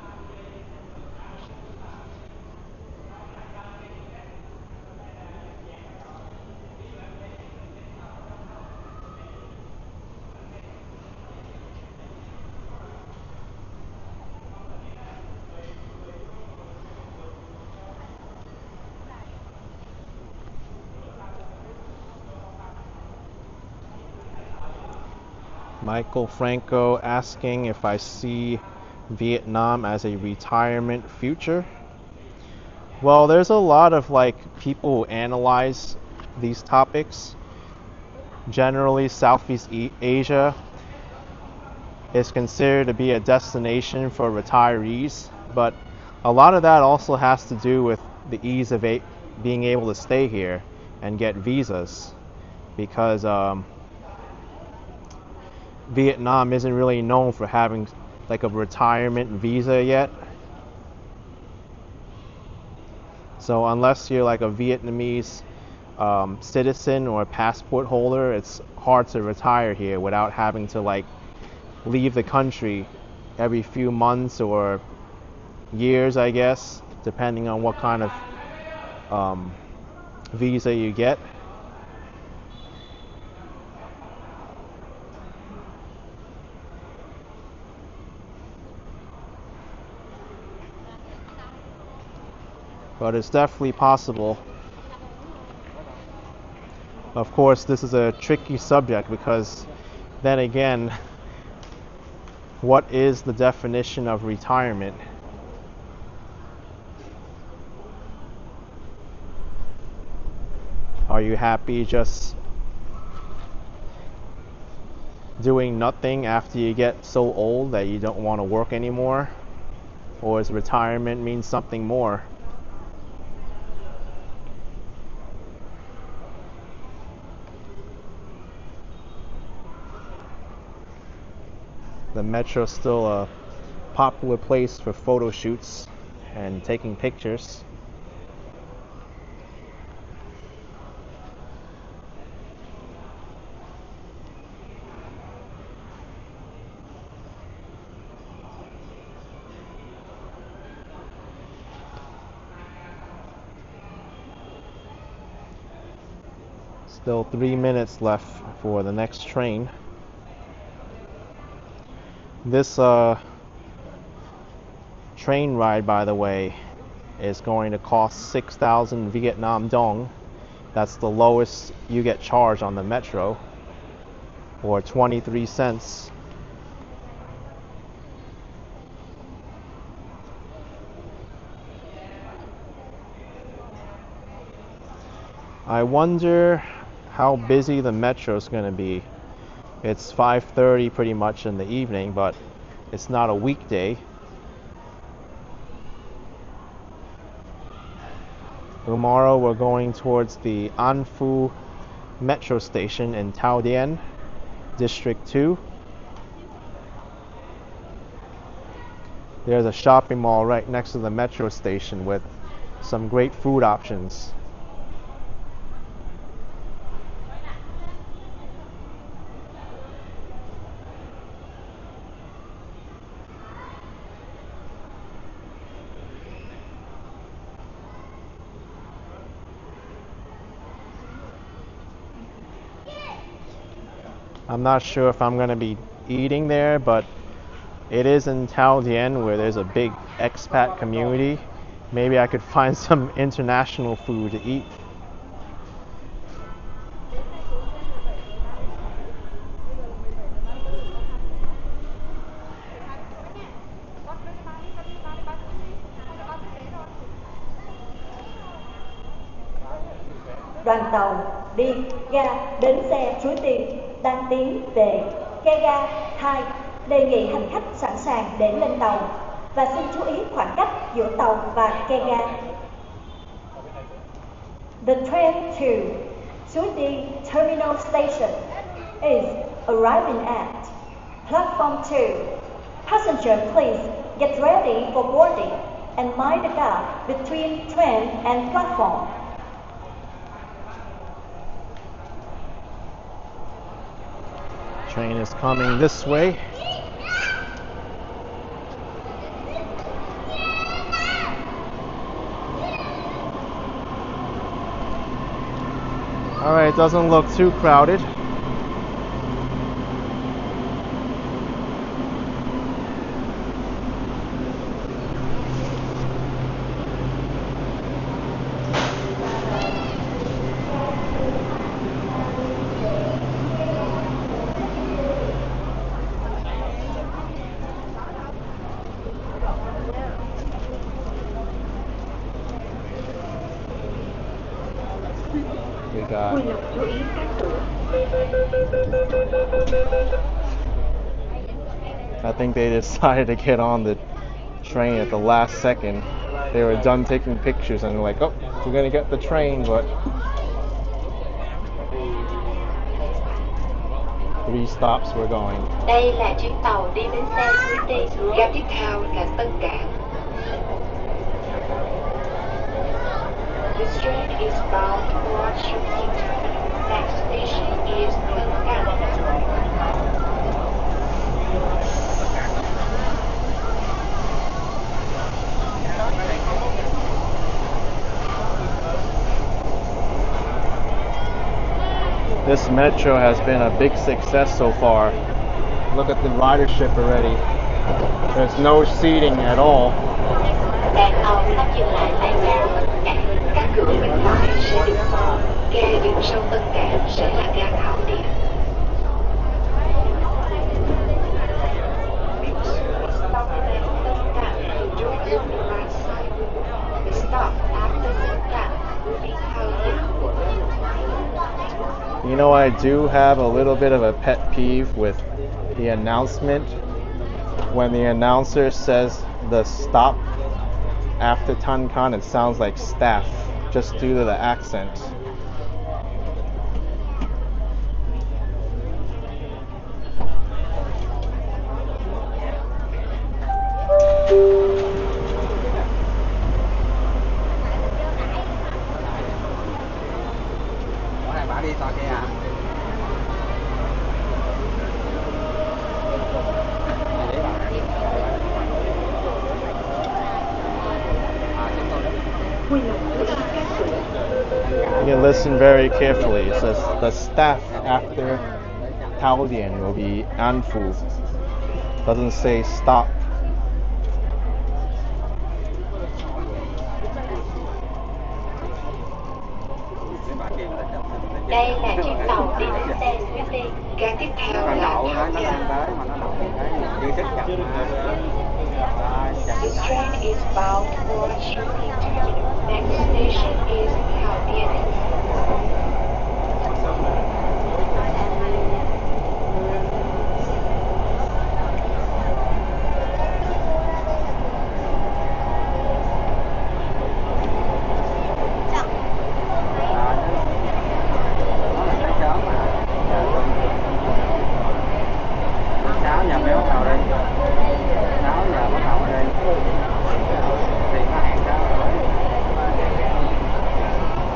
Michael Franco asking if I see Vietnam as a retirement future. Well, there's a lot of people who analyze these topics. Generally, Southeast Asia is considered to be a destination for retirees, but a lot of that also has to do with the ease of being able to stay here and get visas, because Vietnam isn't really known for having a retirement visa yet. So unless you're a Vietnamese citizen or a passport holder, it's hard to retire here without having to leave the country every few months or years, I guess, depending on what kind of visa you get. But it's definitely possible. Of course, this is a tricky subject because then again, what is the definition of retirement? Are you happy just doing nothing after you get so old that you don't want to work anymore? Or does retirement mean something more? The metro's still a popular place for photo shoots and taking pictures. Still 3 minutes left for the next train. This train ride, by the way, is going to cost 6,000 Vietnam dong. That's the lowest you get charged on the metro, or 23 cents. I wonder how busy the metro is going to be. It's 5:30 pretty much in the evening, but it's not a weekday. Tomorrow we're going towards the Anfu metro station in Tao Dien, District 2. There's a shopping mall right next to the metro station with some great food options. I'm not sure if I'm going to be eating there, but it is in Tao Dien where there's a big expat community. Maybe I could find some international food to eat. Đoàn tàu đi ga bến xe Suối Tiên đang tiến về ga ga 2. Đề nghị hành khách sẵn sàng để lên tàu và xin chú ý khoảng cách giữa tàu và ga ga. The train to Suối Tiên Terminal Station is arriving at platform 2. Passenger, please get ready for boarding and mind the gap between train and platform. Train is coming this way. Alright, it doesn't look too crowded. We got I think they decided to get on the train at the last second. They were done taking pictures and like, oh, we're gonna get the train, but 3 stops we're going. Đây là chuyến tàu đi đến xe Sniping. Ga tiếp theo là Tân Cảng. This train is bound towards Shooting Terminal. Next station is Tân Cảng. This metro has been a big success so far. Look at the ridership already. There's no seating at all. Đoàn tàu sắp dừng lại tại ga Tân Cảng. Các cửa bên phải sẽ được mở. Ga dừng sau Tân Cảng sẽ là ga Thảo Điền. Stop at Tân Cảng. The doors on the right side will open. The stop after Tân Cảng will be Thảo Điền. You know, I do have a little bit of a pet peeve with the announcement. When the announcer says the stop after Tankan, it sounds like staff, just due to the accent. You can listen very carefully. It says the staff after Taodian will be Anfu. Doesn't say stop. Đây là chuyến tàu đi đến xe Sniping. Ga tiếp theo là Thảo Điền. This train is bound for Shooting Terminal. Next station is Thảo Điền.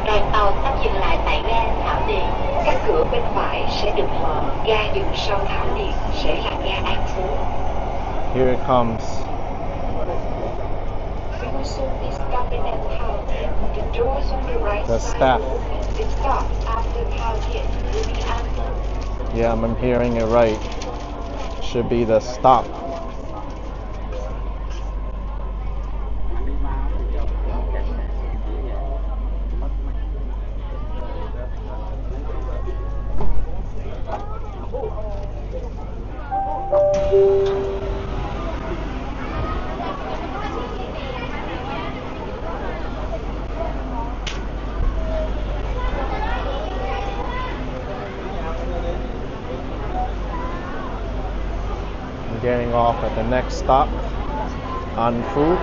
Đoàn tàu sắp dừng lại tại ga Thảo Điền. Các cửa bên phải sẽ được mở. Ga dừng sau Thảo Điền sẽ là ga Anfu. Here it comes. We will soon be stopping at Thảo Điền. The doors on the right The side staff. will open. The stop after Thảo Điền will be Anfu. Yeah, I'm hearing it right. Should be the stop. Getting off at the next stop, Anfu.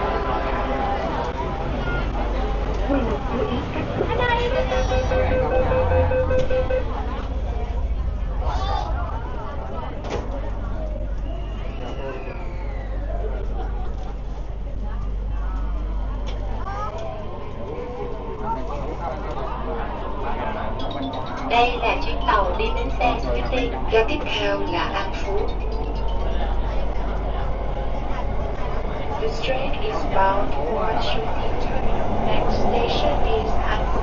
Đây là chuyến tàu đi đến xe Sniping. Ga tiếp theo là Anfu. This train is bound for Shooting Terminal. Next station is Anfu.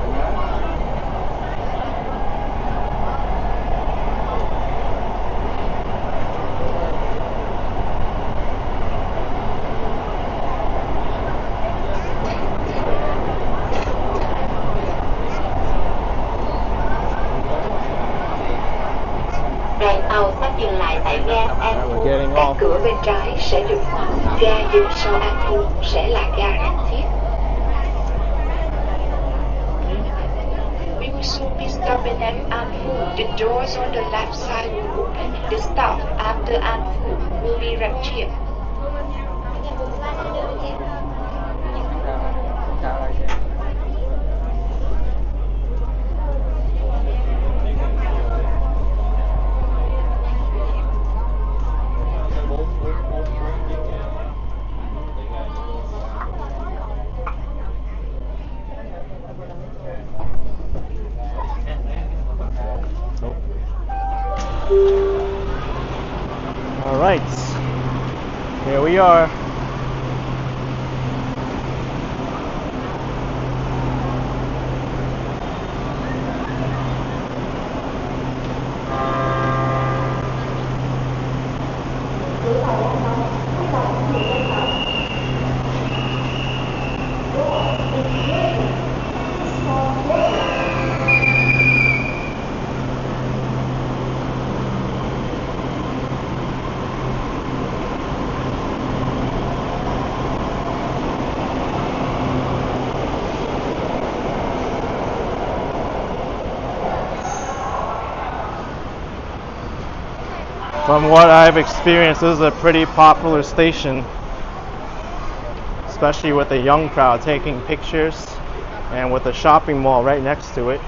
Đoàn tàu sắp dừng lại tại ga Anfu. Các cửa bên trái sẽ được mở. Ga dừng sau Anfu sẽ là ga Rạch Chiếc. We will when at Anfu, the doors on the left side will open. The stop after Anfu will be Rapture. All right, here we are. From what I've experienced, this is a pretty popular station, especially with the young crowd taking pictures and with the shopping mall right next to it.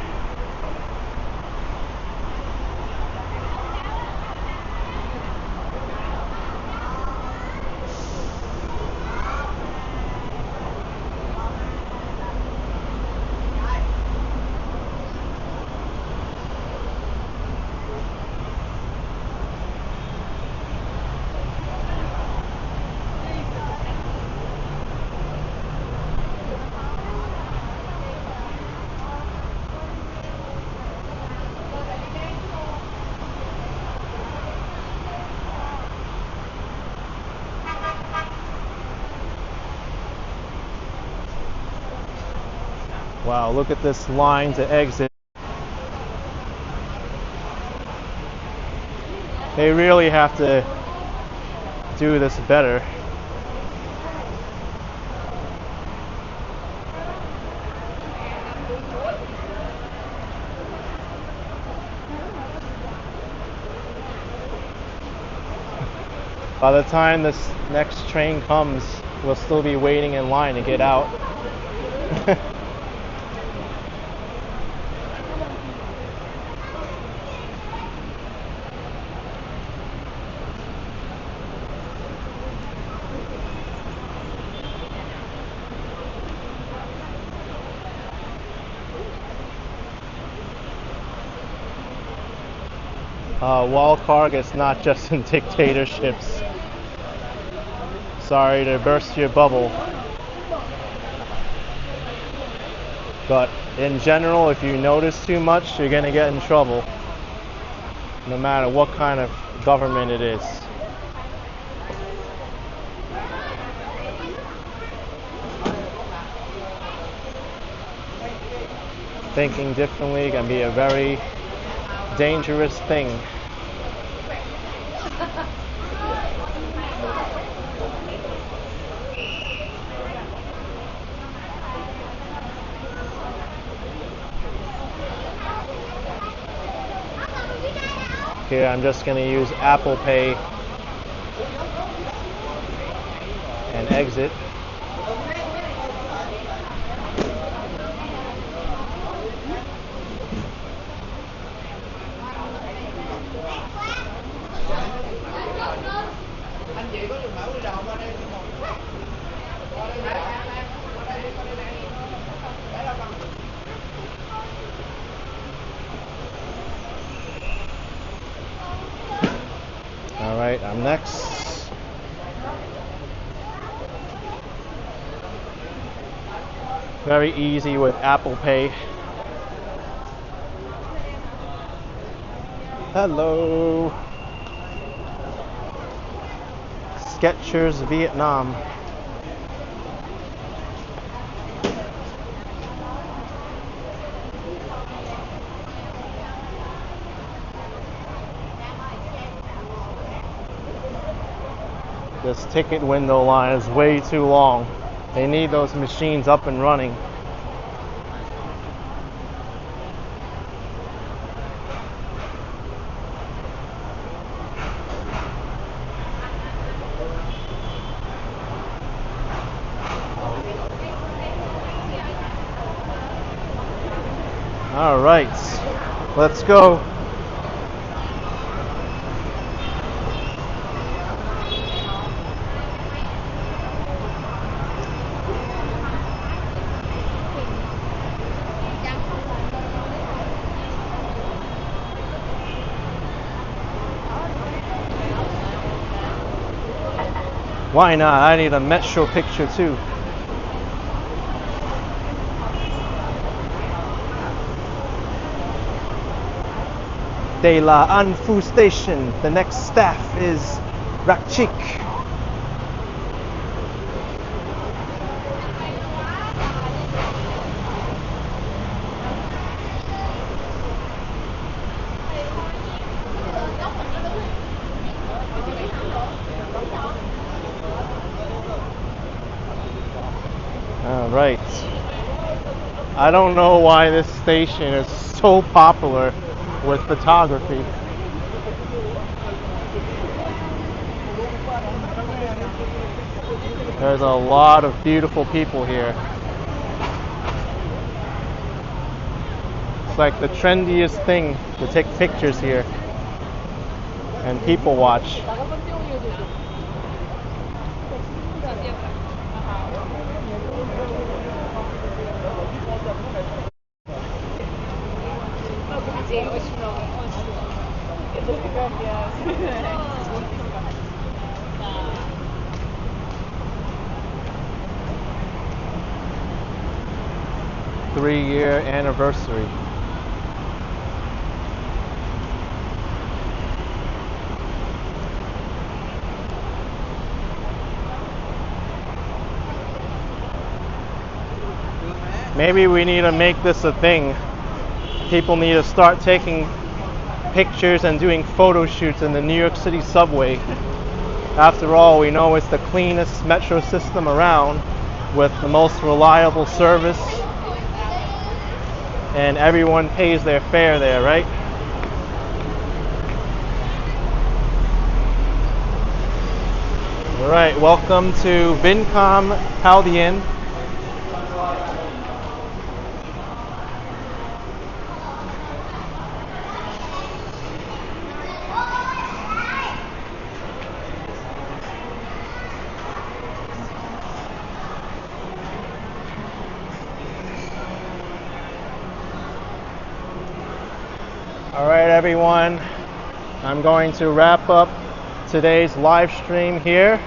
Wow, look at this line to exit. They really have to do this better. By the time this next train comes, we'll still be waiting in line to get out. Wall is not just in dictatorships. Sorry to burst your bubble. But in general, if you notice too much, you're gonna get in trouble. No matter what kind of government it is. Thinking differently can be a very dangerous thing. Here I'm just going to use Apple Pay and exit. Alright, I'm next. Very easy with Apple Pay. Hello. Skechers, Vietnam. This ticket window line is way too long. They need those machines up and running. All right, let's go. Why not? I need a metro picture too. De la Anfu station. The next staff is Rakchik. All right. I don't know why this station is so popular with photography. There's a lot of beautiful people here. It's like the trendiest thing to take pictures here and people watch. Three-year anniversary. Maybe we need to make this a thing. People need to start taking pictures and doing photo shoots in the New York City subway. After all, we know it's the cleanest metro system around with the most reliable service, and everyone pays their fare there, right? All right, welcome to Bintan, Bintan. All right, everyone, I'm going to wrap up today's live stream here.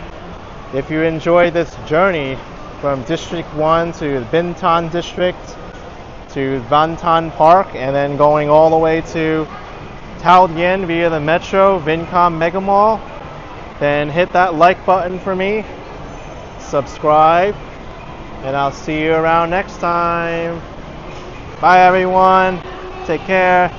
If you enjoyed this journey from District 1 to Bintan District to Vantan Park and then going all the way to Taodien via the Metro Vincom Mega Mall, then hit that like button for me, subscribe, and I'll see you around next time. Bye, everyone. Take care.